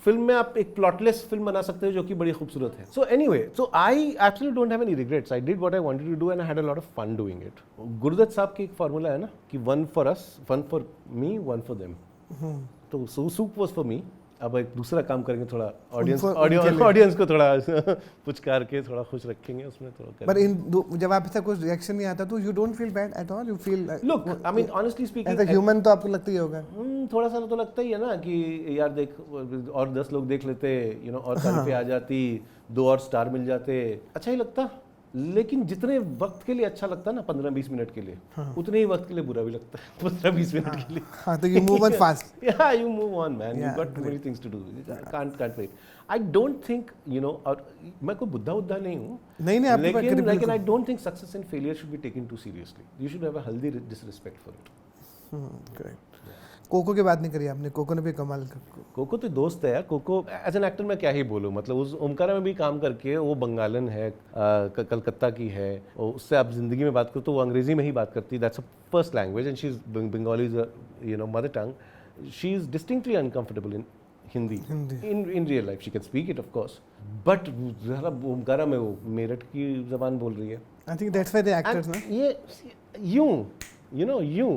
Speaker 2: फिल्म में आप एक प्लॉटलेस फिल्म बना सकते हो जो कि बड़ी खूबसूरत है। So anyway, so I actually don't have any regrets, I did what I wanted to do and I had a lot of fun doing it. Guru Dutt साहब की एक फार्मूला है ना कि 1 for us, 1 for me, 1 for them. तो soup was for me. अब एक दूसरा काम करेंगे, थोड़ा ऑडियंस को थोड़ा पुचकार के थोड़ा खुश रखेंगे, उसमें थोड़ा।
Speaker 4: पर जब आप ऐसा कुछ रिएक्शन नहीं आता तो you don't feel bad at all? You feel
Speaker 2: look, I mean honestly speaking,
Speaker 4: as a human तो आपको लगता ही होगा
Speaker 2: थोड़ा सा तो लगता ही है ना कि यार देख, और 10 लोग देख लेते, यू नो, और तारीफें आ जाती, 2 और स्टार मिल जाते, अच्छा ही लगता। लेकिन जितने वक्त के लिए अच्छा लगता है ना, 15-20 मिनट के लिए, उतने ही वक्त के लिए बुरा भी लगता है 15-20 मिनट के लिए।
Speaker 4: हाँ, तो you move on fast.
Speaker 2: Yeah, you move on, man. You've got too many things to do. Can't wait. I don't think, you know, और मैं कोई बुद्धा नहीं हूँ,
Speaker 4: नहीं आपके पास
Speaker 2: लेकिन I don't think success and failure should be taken too seriously. You should have a healthy disrespect for it.
Speaker 4: Correct. Koko की बात नहीं करी आपने, कोको ने भी कमाल कर।
Speaker 2: कोको तो दोस्त है यार। कोको एज एन एक्टर मैं क्या ही बोलूँ, मतलब उस ओमकारा में भी काम करके, वो बंगालन है, कलकत्ता की है, और उससे आप जिंदगी में बात करो तो वो अंग्रेजी में ही बात करती है, that's a first language, and she is Bengali, you know, mother tongue. She is distinctly uncomfortable in Hindi. In real life she can speak it of course, but जरा ओमकारा में वो मेरठ की जबान बोल रही है।
Speaker 4: I think that's why the actors ना,
Speaker 2: ये यूं, यू नो, यूं,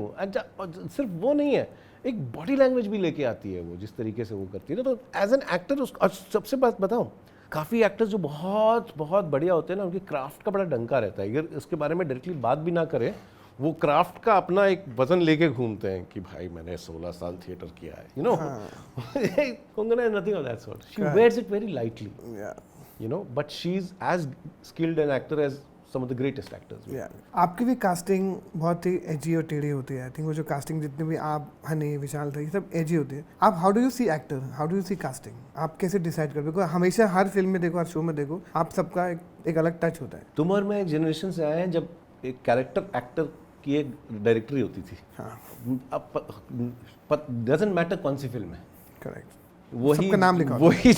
Speaker 2: सिर्फ वो नहीं है, एक बॉडी लैंग्वेज भी लेके आती है वो, जिस तरीके से वो करती है ना। तो एज एन एक्टर और सबसे बात बताऊं, काफ़ी एक्टर्स जो बहुत बहुत बढ़िया होते हैं ना, उनकी क्राफ्ट का बड़ा डंका रहता है। अगर उसके बारे में डायरेक्टली बात भी ना करें, वो क्राफ्ट का अपना एक वजन लेके घूमते हैं कि भाई मैंने 16 साल थिएटर किया है, you know. Kangana is nothing of that sort, she wears it very lightly, you know, but she is as skilled an actor as some of the greatest actors.
Speaker 4: आपकी भी कास्टिंग बहुत ही एजी और टेढ़ी होती है। आई थिंक वो जो कास्टिंग जितने भी आप, हनी, विशाल था, ये सब एजी होती है। आप how do you see actor, how do you see casting? आप कैसे डिसाइड करते हो? हमेशा हर फिल्म में देखो, हर शो में देखो, आप सबका एक अलग टच होता है।
Speaker 2: तुम और मैं एक जनरेशन से आए हैं जब एक कैरेक्टर एक्टर की एक डायरेक्टरी होती थी। अब डजंट मैटर कौन सी फिल्म है,
Speaker 4: करेक्ट,
Speaker 2: वही
Speaker 4: नाम लिखा,
Speaker 2: वही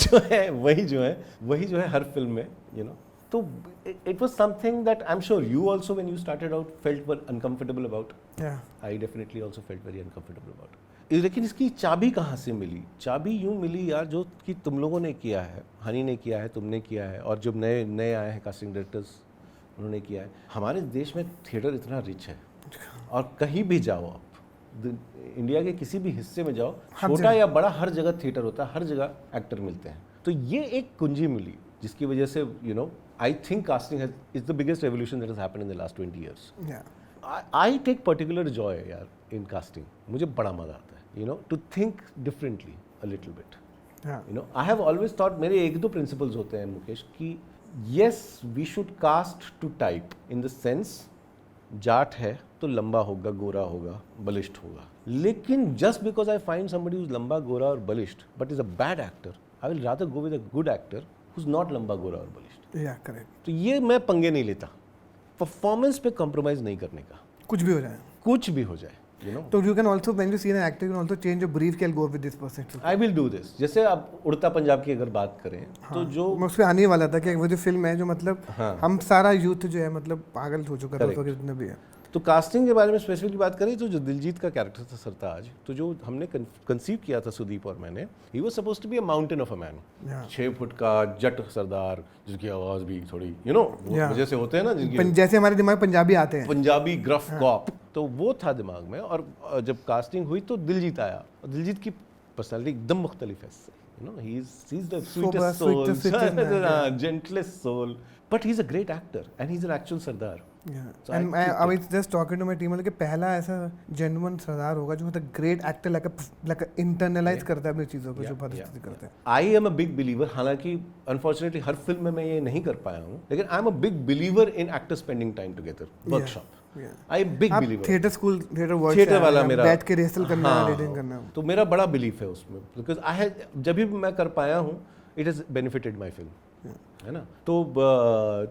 Speaker 2: जो है हर फिल्म में, यू नो। तो it was something that I'm sure you also, when you started out, felt uncomfortable about.
Speaker 4: Yeah.
Speaker 2: I definitely also felt very uncomfortable about. लेकिन इसकी चाबी कहाँ से मिली? चाबी यूँ मिली यार, जो कि तुम लोगों ने किया है, हनी ने किया है, तुमने किया है, और जब नए आए हैं कास्टिंग डायरेक्टर्स, उन्होंने किया है। हमारे देश में थिएटर इतना रिच है, और कहीं भी जाओ आप, इंडिया के किसी भी हिस्से में जाओ, छोटा या बड़ा, हर जगह थिएटर होता है, हर जगह एक्टर मिलते हैं। तो ये एक कुंजी मिली जिसकी वजह से I think casting is the biggest revolution that has happened in the last 20 years. I take particular joy यार इन कास्टिंग, मुझे बड़ा मजा आता है to think differently a little bit. I have always thought, मेरे एक दो प्रिंसिपल्स होते हैं मुकेश कि yes we should cast to type in the sense Jat है तो लंबा होगा, गोरा होगा, बलिष्ठ होगा, लेकिन just because I find somebody who's लंबा, गोरा और बलिष्ठ but is a bad actor, I will rather go with a good actor who's not लंबा, गोरा और बलिष्ठ।
Speaker 4: या करेक्ट।
Speaker 2: तो ये मैं पंगे नहीं लेता, परफॉर्मेंस पे कॉम्प्रोमाइज नहीं करने का,
Speaker 4: कुछ भी हो जाए,
Speaker 2: कुछ भी हो जाए
Speaker 4: तो you can also, when you see an actor, you can also change your brief कि I'll go with this person.
Speaker 2: I will do this. जैसे आप उड़ता पंजाब की अगर बात करें तो जो
Speaker 4: मैं उस पे आने ही वाला था कि वो जो फिल्म है जो मतलब हम सारा यूथ जो है मतलब पागल हो चुका था उस वक्त जितने भी है।
Speaker 2: तो कास्टिंग के बारे में स्पेसिफिकली बात करें तो जो दिलजीत का कैरेक्टर था सरताज, तो जो हमने कंसीव किया था सुदीप और मैंने, he was supposed to be a mountain of a man, 6 foot का जट सरदार जिसकी आवाज भी थोड़ी वजह से होते हैं ना, जिनकी
Speaker 4: जैसे हमारे दिमाग पंजाबी आते हैं,
Speaker 2: पंजाबी ग्रफ कॉप, तो वो था दिमाग में। और जब कास्टिंग हुई तो दिलजीत आया, और दिलजीत की पर्सनालिटी एकदम मुख्तलिफ है, he is the sweetest soul, gentlest soul, but he's a great actor and he's an actual Sardar.
Speaker 4: Yeah. And I was just talking to my team कि पहला ऐसा genuine सरदार होगा जो मतलब great actor like a internalize करता है अपनी चीज़ों को, जो परिस्थिति करते हैं।
Speaker 2: I am a big believer, हालांकि unfortunately हर फिल्म में मैं ये नहीं कर पाया हूँ, लेकिन I am a big believer in actors spending time together, workshop. I am big believer.
Speaker 4: Theatre school,
Speaker 2: theatre वाला मेरा
Speaker 4: बैठ के रिहर्सल करना, रीडिंग करना,
Speaker 2: तो मेरा बड़ा बिलीफ है उसमें, बिकॉज जब भी मैं कर पाया हूँ it has benefited my film, है ना। तो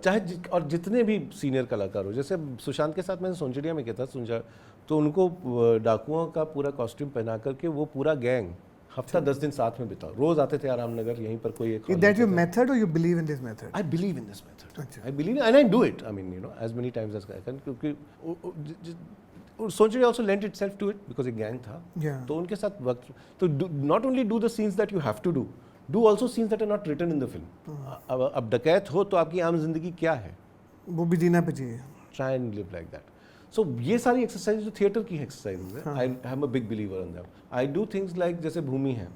Speaker 2: चाहे और जितने भी सीनियर कलाकार हो, जैसे सुशांत के साथ मैंने सोनचिड़िया में किया था, सुनचा, तो उनको डाकुओं का पूरा कॉस्ट्यूम पहना करके वो पूरा गैंग हफ्ता 10 दिन साथ में बिता, रोज आते थे आराम नगर, यहीं पर कोई एक।
Speaker 4: Is that your method or you believe in this method?
Speaker 2: I believe in this method. I believe and I do it. I mean, as many times as I can, क्योंकि Sonchiriya also lent itself to it because एक gang था। तो उनके साथ वक्त, तो not only do the scenes that you have to do also scenes that are not written in the film. अब डकैत हो तो आपकी आम जिंदगी क्या है,
Speaker 4: वो भी जीना पे चाहिए।
Speaker 2: Try and live like that. So ये सारी एक्सरसाइज जो थिएटर की एक्सरसाइज है, I am a big believer in that. I do things like जैसे भूमि है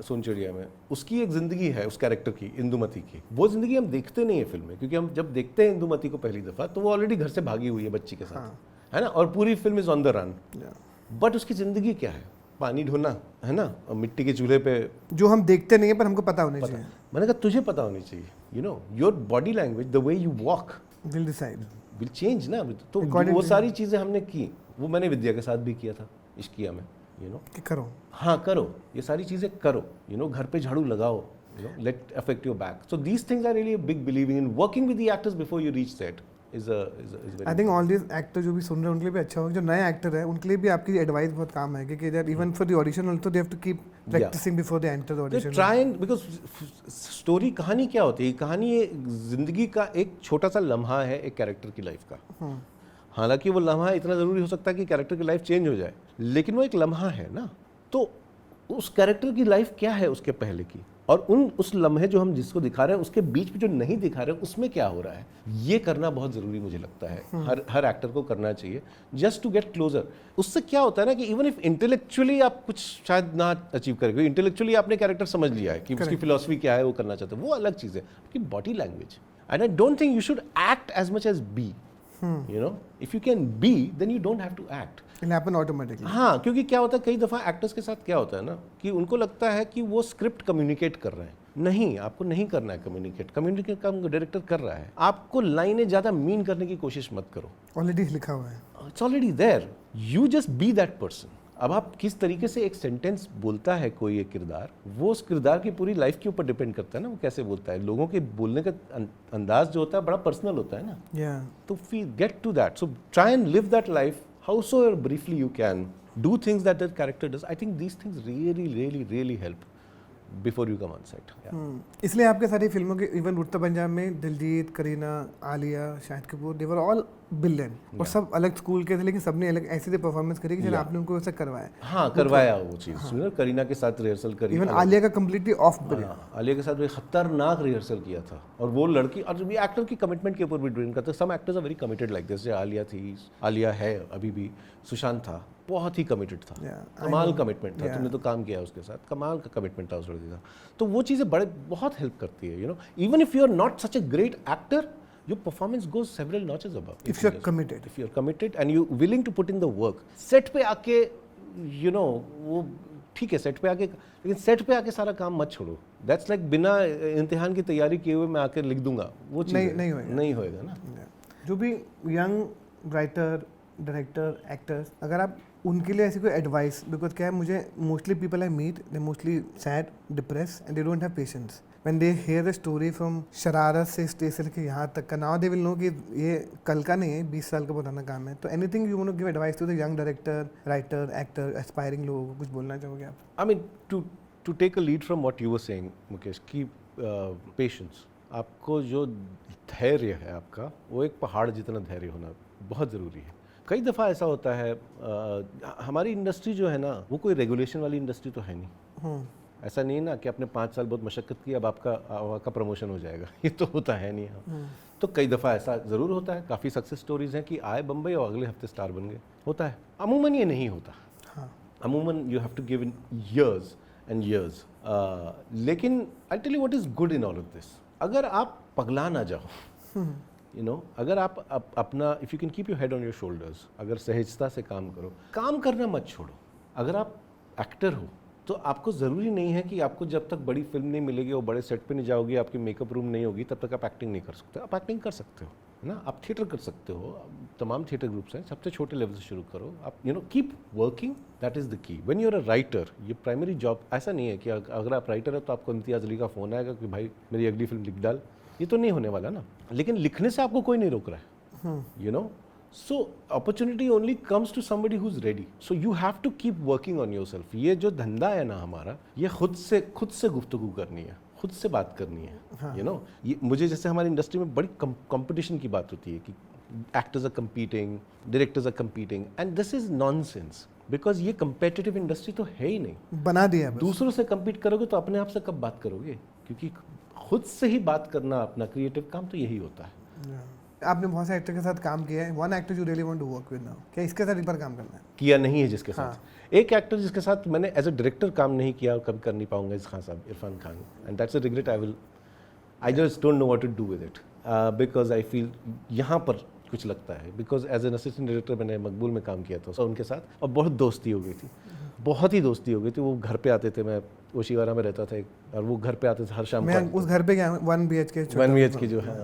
Speaker 2: सोनचिड़िया में, उसकी एक जिंदगी है उस कैरेक्टर की, इंदुमती की, वो जिंदगी हम देखते नहीं है फिल्म में, क्योंकि हम जब देखते हैं इंदुमती को पहली दफा तो वो ऑलरेडी घर से भागी हुई है बच्ची के साथ, है ना, और पूरी film is on the run, but उसकी जिंदगी क्या है, पानी ढोना, है ना, और मिट्टी के चूल्हे पे, जो हम देखते नहीं है पर हमको पता होना चाहिए। मैंने कहा तुझे पता होनी चाहिए, your body language, the way you walk
Speaker 4: will decide,
Speaker 2: will change ना। तो वो सारी चीज़ें हमने की, वो मैंने विद्या के साथ भी किया था इश्किया में, कि करो, हाँ करो, ये सारी चीज़ें करो, घर पे झाड़ू लगाओ, let affect your back. So these things are really big believing in working with the actors before you reach set is I think all this actor जो भी सुन रहे हैं उनके लिए भी अच्छा होगा, जो नए एक्टर है उनके लिए भी आपकी एडवाइस बहुत काम है, क्योंकि that even for the audition also they have to keep practising before they enter the audition. Try and, because story, कहानी क्या होती है, कहानी ये जिंदगी का एक छोटा सा लम्हा है एक कैरेक्टर की लाइफ का। हालांकि वो लम्हा इतना ज़रूरी हो सकता है कि कैरेक्टर की लाइफ चेंज हो जाए, लेकिन वो एक लम्हा है ना। तो उस कैरेक्टर की लाइफ क्या है उसके पहले की, और उस लम्हे जो हम जिसको दिखा रहे हैं उसके बीच में जो नहीं दिखा रहे हैं उसमें क्या हो रहा है, ये करना बहुत ज़रूरी मुझे लगता है, हर एक्टर को करना चाहिए, जस्ट टू गेट क्लोजर। उससे क्या होता है ना कि इवन इफ इंटेलेक्चुअली आप कुछ शायद ना अचीव करेंगे, इंटेलेक्चुअली आपने कैरेक्टर समझ लिया है कि उसकी फिलॉसफी क्या है, वो करना चाहते हैं, वो अलग चीज़ है, कि body language, and I don't think you should act as much as be, if you can be then you don't have to act, it happen automatically. हाँ, क्योंकि क्या होता है कई दफ़ा एक्टर्स के साथ क्या होता है ना कि उनको लगता है कि वो स्क्रिप्ट कम्युनिकेट कर रहे हैं, नहीं, आपको नहीं करना है कम्युनिकेट काम डायरेक्टर कर रहा है, आपको लाइनें ज़्यादा मीन करने की कोशिश मत करो, ऑलरेडी लिखा हुआ है, it's already there, you just be that person. अब आप किस तरीके से एक सेंटेंस बोलता है कोई एक किरदार, वो उस किरदार की पूरी लाइफ के ऊपर डिपेंड करता है ना, वो कैसे बोलता है, लोगों के बोलने का अंदाज जो होता है बड़ा पर्सनल होता है ना, तो get to that, so try and live that life howsoever briefly you can, do things that character does. I think these things really help before you come on set. इसलिए आपके सारी फिल्मों के, इवन उड़ता पंजाब में Diljit, Kareena, Alia, Shahid Kapoor, they were all villain, और सब अलग स्कूल के थे, लेकिन सबने अलग ऐसे से परफॉर्मेंस करी कि जब आपने उनको वैसा करवाया। हाँ, करवाया वो चीज़, करीना के साथ रिहर्सल करी, इवन आलिया का कम्प्लीटली ऑफ, आलिया के साथ भी खतरनाक रिहर्सल किया था, और वो लड़की, और भी एक्टर की कमिटमेंट के ऊपर भी डिपेंड करता है, some actors are very committed like this, Alia थी, आलिया है अभी भी, सुशांत था, बहुत ही कमिटेड था,
Speaker 4: Yeah, I
Speaker 2: कमाल
Speaker 4: know.
Speaker 2: कमिटमेंट था,
Speaker 4: Yeah.
Speaker 2: तुमने तो काम किया उसके साथ, कमाल का कमिटमेंट था उस लड़के का। तो वो चीज़ें बहुत हेल्प करती है, you know, even if you are not such a great actor, your performance goes several notches above.
Speaker 4: If you're committed.
Speaker 2: If you're committed and you're willing to put in the work. Set पे आके, you know, वो ठीक है set पे आके, लेकिन set पे आके सारा काम मत छोड़ो। That's like बिना इम्तिहान की तैयारी किए हुए मैं आके लिख दूंगा, वो चीज़ नहीं होएगा ना।
Speaker 4: जो भी यंग राइटर, डायरेक्टर, एक्टर्स, अगर आप उनके लिए ऐसी कोई एडवाइस, बिकॉज क्या है, मुझे mostly people I meet they mostly sad, depress and they don't have patience when they hear the story from Shararat से स्टेज से लेके यहाँ तक का, नाउ दे विल नो कि ये कल का नहीं है, 20 साल का पुराना काम है। तो anything you want to give advice to the young director, writer, actor, aspiring लोगों को कुछ बोलना चाहोगे आप?
Speaker 2: I mean, to take a lead from what you were saying, Mukesh, कि पेशेंस, आपको जो धैर्य है आपका, वो एक पहाड़ जितना धैर्य होना बहुत ज़रूरी है। कई दफ़ा ऐसा होता है, हमारी इंडस्ट्री जो है ना, वो कोई रेगुलेशन वाली इंडस्ट्री तो है नहीं। ऐसा नहीं है ना कि आपने 5 साल बहुत मशक्क़त की, अब आपका प्रमोशन हो जाएगा, ये तो होता है नहीं। हाँ, तो कई दफ़ा ऐसा ज़रूर होता है, काफ़ी सक्सेस स्टोरीज़ हैं कि आए बम्बई और अगले हफ्ते स्टार बन गए, होता है। अमूमन ये नहीं होता, अमूमन you have to give in years and years. लेकिन I tell you what is good in all of this, अगर आप पगला ना जाओ, यू नो, अगर आप अपना, if you can keep your head on your shoulders, अगर सहजता से काम करो, काम करना मत छोड़ो। अगर आप एक्टर हो तो आपको ज़रूरी नहीं है कि आपको जब तक बड़ी फिल्म नहीं मिलेगी और बड़े सेट पे नहीं जाओगे, आपकी मेकअप रूम नहीं होगी, तब तक आप एक्टिंग नहीं कर सकते। आप एक्टिंग कर सकते हो, है ना, आप थिएटर कर सकते हो, तमाम थिएटर ग्रुप्स हैं, सबसे छोटे लेवल से शुरू करो आप, you know, keep working, that is the key. When you are a writer, ये प्राइमरी जॉब, ऐसा नहीं है कि अगर आप राइटर है तो आपको इम्तियाज़ अली का फ़ोन आएगा कि भाई मेरी अगली फिल्म लिख डाल, ये तो नहीं होने वाला ना। लेकिन लिखने से आपको कोई नहीं रोक रहा है, you no. So opportunity only comes to somebody who's ready. So you have to keep working on yourself. ये जो धंधा है ना हमारा, ये खुद से गुफ्तगू करनी है, खुद से बात करनी है, you know। ये मुझे जैसे हमारी इंडस्ट्री में बड़ी कंपटीशन की बात होती है कि actors are competing, directors are competing, and this is nonsense, because ये कंपेटिटिव इंडस्ट्री तो है ही नहीं।
Speaker 4: बना दिया बस।
Speaker 2: दूसरों से कम्पीट करोगे तो अपने आप से कब बात करोगे, क्योंकि खुद से ही बात करना अपना क्रिएटिव काम तो यही होता है।
Speaker 4: आपने बहुत से एक्टर के साथ काम किया है, one actor you really want to work with now, क्या इसके साथ एक बार काम करना है?
Speaker 2: किया नहीं है जिसके साथ, एक एक्टर जिसके साथ मैंने एज अ डायरेक्टर काम नहीं किया और कभी कर नहीं पाऊंगा, इस Khan sahab, Irrfan Khan, and that's a regret. I just don't know what to do with it, because I feel यहाँ पर कुछ लगता है, because as an assistant director मैंने मकबूल में काम किया था उनके साथ, और बहुत दोस्ती हो गई थी, बहुत ही दोस्ती हो गई थी। वो घर पे आते थे, मैं ओशिवारा में रहता था और वो घर पे आते थे हर शाम।
Speaker 4: मैं उस घर पे गया हूँ, 1 BHK
Speaker 2: जो है,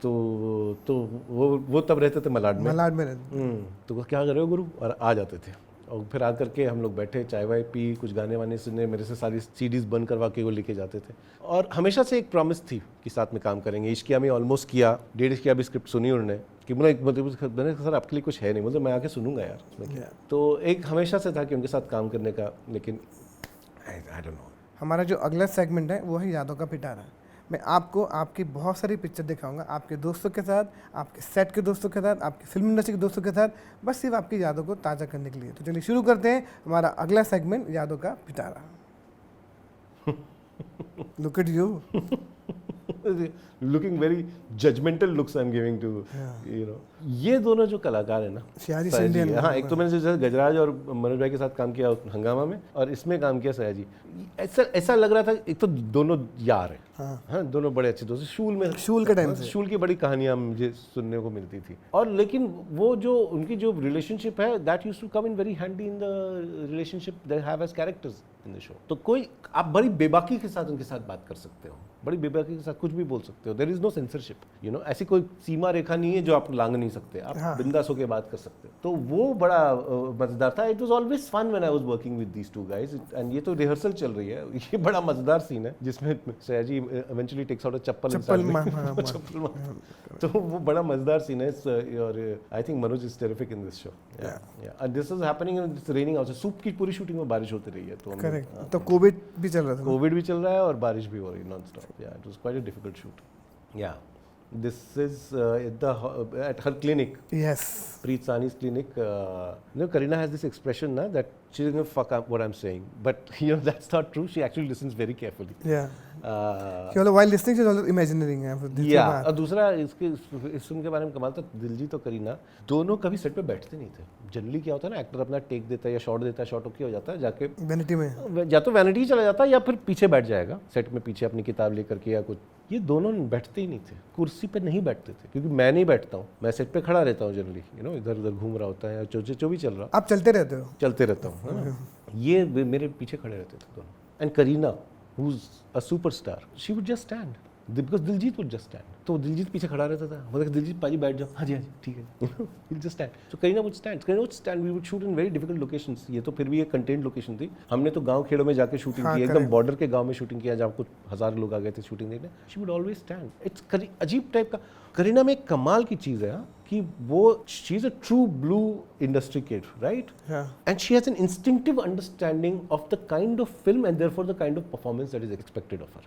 Speaker 2: तो वो तब रहते थे मलाड में
Speaker 4: रहते।
Speaker 2: तो क्या कर रहे हो गुरु, और आ जाते थे, और फिर आकर के हम लोग बैठे, चाय वाय पी, कुछ गाने वाने सुने, मेरे से सारी CDs बंद करवा के वो लेके जाते थे। और हमेशा से एक प्रॉमिस थी कि साथ में काम करेंगे। इश्किया में ऑलमोस्ट किया, 1.5 इश्किया भी स्क्रिप्ट सुनी उन्होंने, कि मैंने सर आपके लिए कुछ है नहीं, मतलब मैं आके सुनूंगा यार उसमें क्या। तो एक हमेशा से था कि उनके साथ काम करने का, लेकिन आई डोंट नो।
Speaker 4: हमारा जो अगला सेगमेंट है वो है यादों का पिटारा। मैं आपको आपकी बहुत सारी पिक्चर दिखाऊंगा, आपके दोस्तों के साथ, आपके सेट के दोस्तों के साथ, आपकी फिल्म इंडस्ट्री के दोस्तों के साथ, बस सिर्फ आपकी यादों को ताज़ा करने के लिए। तो चलिए शुरू करते हैं हमारा अगला सेगमेंट, यादों का पिटारा। Look at you,
Speaker 2: looking very judgmental looks I am giving to, you know. ये दोनों जो कलाकार है ना,
Speaker 4: सयाजी सिंधिया,
Speaker 2: हाँ, एक तो मैंने जैसे गजराज और मनोज भाई के साथ काम किया हंगामा में, और इसमें काम किया सयाजी। ऐसा लग रहा था, एक तो दोनों यार हैं, हाँ, दोनों बड़े अच्छे दोस्त। शूल
Speaker 4: के टाइम से
Speaker 2: शूल की बड़ी कहानियां मुझे सुनने को मिलती थी, और लेकिन वो जो उनकी जो रिलेशनशिप है, that used to come in very handy in the relationship they have as characters in the show. तो कोई आप बड़ी बेबाकी के साथ उनके साथ बात कर सकते हो, बड़ी बेबाकी के साथ कुछ भी बोल सकते हो, there is no censorship, you know. ऐसी कोई सीमा रेखा नहीं है जो आप लांघ नहीं सकते, आप बिंदास होकर बात कर सकते हो। तो वो बड़ा मजेदार था। It was always fun when I was working with these two guys, and ये तो रिहर्सल चल रही है, ये बड़ा मजेदार सीन है जिसमें Sayaji eventually takes out a chappal तो वो बड़ा मजेदार सीन है, और I think Manoj is terrific in this show. And this is happening and it's raining also. Soup की पूरी शूटिंग में बारिश होती रही है, तो
Speaker 4: करेक्ट। तो कोविड भी चल रहा था,
Speaker 2: कोविड भी चल रहा है और बारिश भी हो रही है नॉन स्टॉप। या it was quite a difficult shoot. या This is at her clinic,
Speaker 4: Yes.
Speaker 2: Preet Sani's clinic. Kareena has this expression na, that she doesn't fuck up what I'm saying. But that's not true. She actually listens very carefully.
Speaker 4: Yeah.
Speaker 2: Uh,
Speaker 4: While listening, she's always imagining.
Speaker 2: और दूसरा इस film के बारे में कमाल था, दिलजीत और करीना दोनों कभी सेट पे बैठते नहीं थे. जनरली क्या होता है ना, एक्टर अपना टेक देता है या शॉट देता है, शॉट ओके हो जाता है, जाके
Speaker 4: वैनिटी में
Speaker 2: या तो वैनिटी चला जाता है या फिर पीछे बैठ जाएगा सेट में, पीछे अपनी किताब लेकर के या कुछ. ये दोनों बैठते ही नहीं थे, कुर्सी पे नहीं बैठते थे, क्योंकि मैं नहीं बैठता हूँ, मैं सेट पे खड़ा रहता हूँ जनरली, इधर उधर घूम रहा होता है या जो भी चल रहा,
Speaker 4: आप चलते रहते हो.
Speaker 2: चलते रहता हूँ, है ना. ये मेरे पीछे खड़े रहते थे दोनों. And Kareena, who's a superstar, she would just stand because Diljit would just stand. तो दिलजीत पीछे खड़ा रहता था, मतलब दिलजीत पाजी बैठ जाओ, हाँ जी ठीक है, he'll just stand. So Kareena would stand, we would shoot in very difficult locations. ये तो फिर भी एक कंटेंट लोकेशन थी. हमने तो गांव खेड़ों में जाके शूटिंग की, एकदम बॉर्डर के गांव में शूटिंग किया, जहाँ कुछ 1000 लोग आ गए थे शूटिंग देखने. She would always stand. It's अजीब टाइप का. करीना में एक कमाल की चीज़ है कि वो she is a true blue industry kid, right?
Speaker 4: Yeah.
Speaker 2: And she has an instinctive understanding of the kind of film and therefore the kind of performance that is expected of her.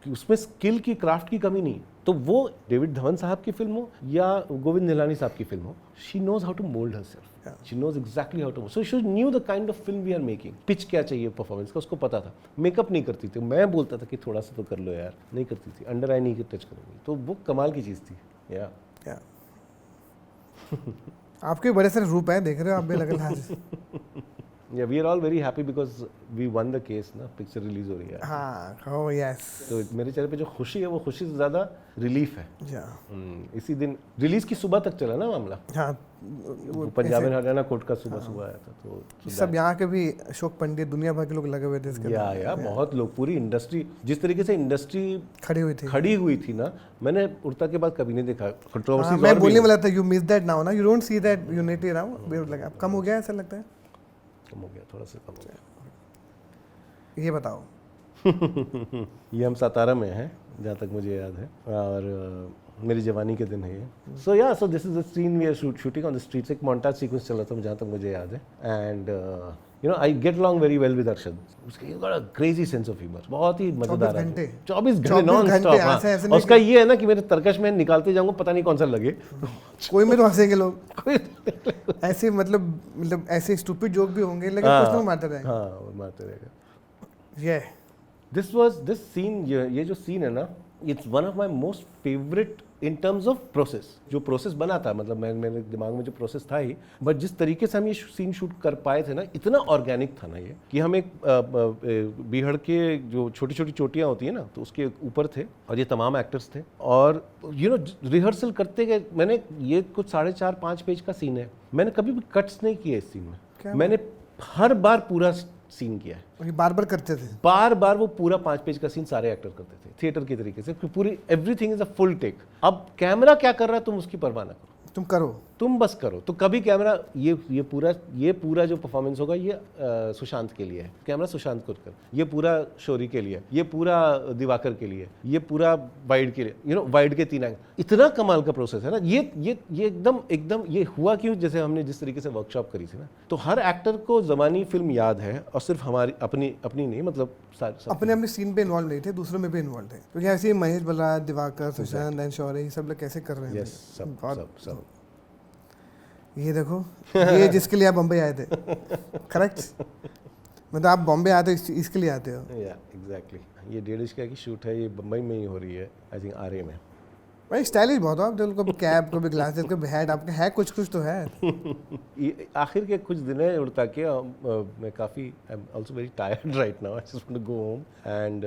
Speaker 2: कि उसमें skill की, craft की कमी नहीं. तो वो David Dhawan साहब की फिल्म हो या गोविंद निहलानी साहब की फिल्म हो, she knows how to mould herself. She knows exactly how to. So she knew the kind of film we are making. Pitch क्या चाहिए परफॉर्मेंस का, उसको पता था. मेकअप नहीं करती थी, मैं बोलता था कि थोड़ा सा तो कर लो यार, नहीं करती थी. अंडर आई नहीं टच करूँगी. तो वो कमाल की चीज़ थी. या
Speaker 4: आपके बड़े सारे रूप हैं, देख रहे हो आप भी लगल हाथ.
Speaker 2: Yeah, we are all very happy because we won the case ना, पिक्चर रिलीज हो रही है.
Speaker 4: हाँ, oh yes.
Speaker 2: तो मेरे चेहरे पे जो खुशी है वो खुशी से ज़्यादा रिलीफ है. इसी दिन रिलीज की सुबह तक चला ना मामला.
Speaker 4: हाँ,
Speaker 2: वो पंजाब एंड हरियाणा कोर्ट का सुबह आया था. तो
Speaker 4: सब यहाँ के भी अशोक पंडित, दुनिया भर के लोग लगे हुए थे इसके.
Speaker 2: या बहुत लोग, पूरी इंडस्ट्री, जिस तरीके से इंडस्ट्री खड़ी हुई थी ना, मैंने उड़ता के बाद कभी नहीं देखा. कंट्रोवर्सी
Speaker 4: मैं बोलने वाला था, यू मिस दैट नाउ ना, you don't see that unity now. अब कम हो गया ऐसा लगता है.
Speaker 2: कम हो गया, थोड़ा सा कम हो गया.
Speaker 4: ये बताओ.
Speaker 2: ये हम सातारा में हैं जहाँ तक मुझे याद है, और मेरी जवानी के दिन है ये. So this is the scene we are shooting on the streets. एक मोन्टाज सीक्वेंस चल रहा था जहाँ तक मुझे याद है. And I get along very well with Arshad. उसके got a crazy sense of humour, बहुत ही मजेदार है. 24 घंटे नॉन स्टॉप. उसका ये है ना कि मेरे तरकश में निकालते जाऊंगा, पता नहीं कौन सा लगे.
Speaker 4: कोई में तो हंसेंगे लोग ऐसे, मतलब ऐसे स्टूपिड जोक भी होंगे, लेकिन कुछ लोग मारते रहेंगे.
Speaker 2: हाँ, मारते रहेगा.
Speaker 4: ये
Speaker 2: दिस सीन, ये जो सीन है ना, it's one of my most favourite in terms of process. जो प्रोसेस बना था, मतलब मेरे दिमाग में जो प्रोसेस था ही, बट जिस तरीके से हम ये सीन शूट कर पाए थे ना, इतना ऑर्गेनिक था ना ये, कि हम एक बीहड़ के जो छोटी छोटी चोटियाँ होती है ना, तो उसके ऊपर थे और ये तमाम एक्टर्स थे. और रिहर्सल करते गए. मैंने ये कुछ 4.5-5 पेज का सीन है, मैंने कभी भी कट्स नहीं किए इस सीन में. मैंने हर बार पूरा सीन किया है.
Speaker 4: बार बार करते थे,
Speaker 2: बार बार वो पूरा 5 पेज का सीन सारे एक्टर करते थे थिएटर की तरीके से. पूरी everything is a full take. अब कैमरा क्या कर रहा है तुम उसकी परवाह ना करो, तुम बस करो. तो कभी कैमरा ये पूरा जो परफॉर्मेंस होगा ये सुशांत के लिए है, कैमरा सुशांत को कर. ये पूरा शौरी के लिए, ये पूरा दिवाकर के लिए, ये पूरा वाइड के लिए, वाइड के 3 एंगल. इतना कमाल का प्रोसेस है ना. ये एकदम ये हुआ क्यों, जैसे हमने जिस तरीके से वर्कशॉप करी थी ना, तो हर एक्टर को ज़मानी फिल्म याद है, और सिर्फ हमारी अपनी नहीं, मतलब
Speaker 4: अपने सीन पे इन्वॉल्व नहीं थे, दूसरों में भी इन्वॉल्व थे. तो ऐसे महेश बलराज, दिवाकर, सुशांत एंड शौर्य, ये सब लोग कैसे कर रहे हैं.
Speaker 2: सब
Speaker 4: ये देखो, ये जिसके लिए आप बॉम्बे आए थे. करेक्ट. मतलब आप बॉम्बे आते हो इसके लिए आते हो.
Speaker 2: या एग्जैक्टली. ये 1.5 की शूट है, ये बम्बई में ही हो रही है, आई थिंक आरए में.
Speaker 4: भाई स्टाइलिश बहुत हो आप. कभी कैप, कभी ग्लासेस, कभी हैट, आपके है कुछ तो है.
Speaker 2: आखिर के कुछ दिन है उड़ता के, मैं काफ़ी I am also very tired right now. I just want to go home. And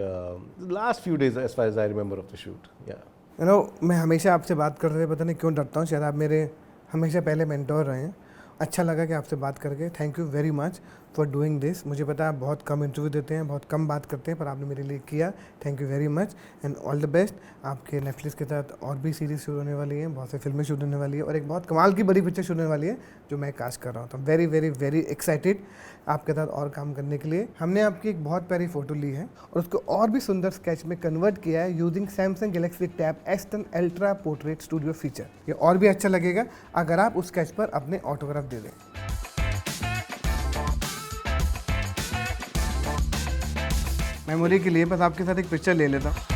Speaker 2: last few days as far as I remember of the shoot. या
Speaker 4: मैं हमेशा आपसे बात कर रहे, पता नहीं क्यों डरता हूँ. शायद आप मेरे हमेशा पहले मेंटोर रहे हैं. अच्छा लगा कि आपसे बात करके. Thank you very much for doing this. मुझे पता है आप बहुत कम इंटरव्यू देते हैं, बहुत कम बात करते हैं, पर आपने मेरे लिए किया. Thank you very much and all the best. आपके नेटफ्लिक्स के साथ और भी सीरीज शुरू होने वाली हैं, बहुत सी फिल्में शुरू होने वाली है, और एक बहुत कमाल की बड़ी पिक्चर शुरू होने वाली है जो मैं कास्ट कर रहा हूँ. तो वेरी वेरी वेरी एक्साइटेड आपके साथ और काम करने के लिए. हमने आपकी एक बहुत प्यारी फोटो ली है और उसको और भी सुंदर स्केच में कन्वर्ट किया है using Samsung Galaxy tab S10 ultra portrait studio feature. ये और भी अच्छा लगेगा अगर आप उस स्केच पर अपने ऑटोग्राफ दे दें. मेमोरी के लिए बस आपके साथ एक पिक्चर ले लेता हूँ.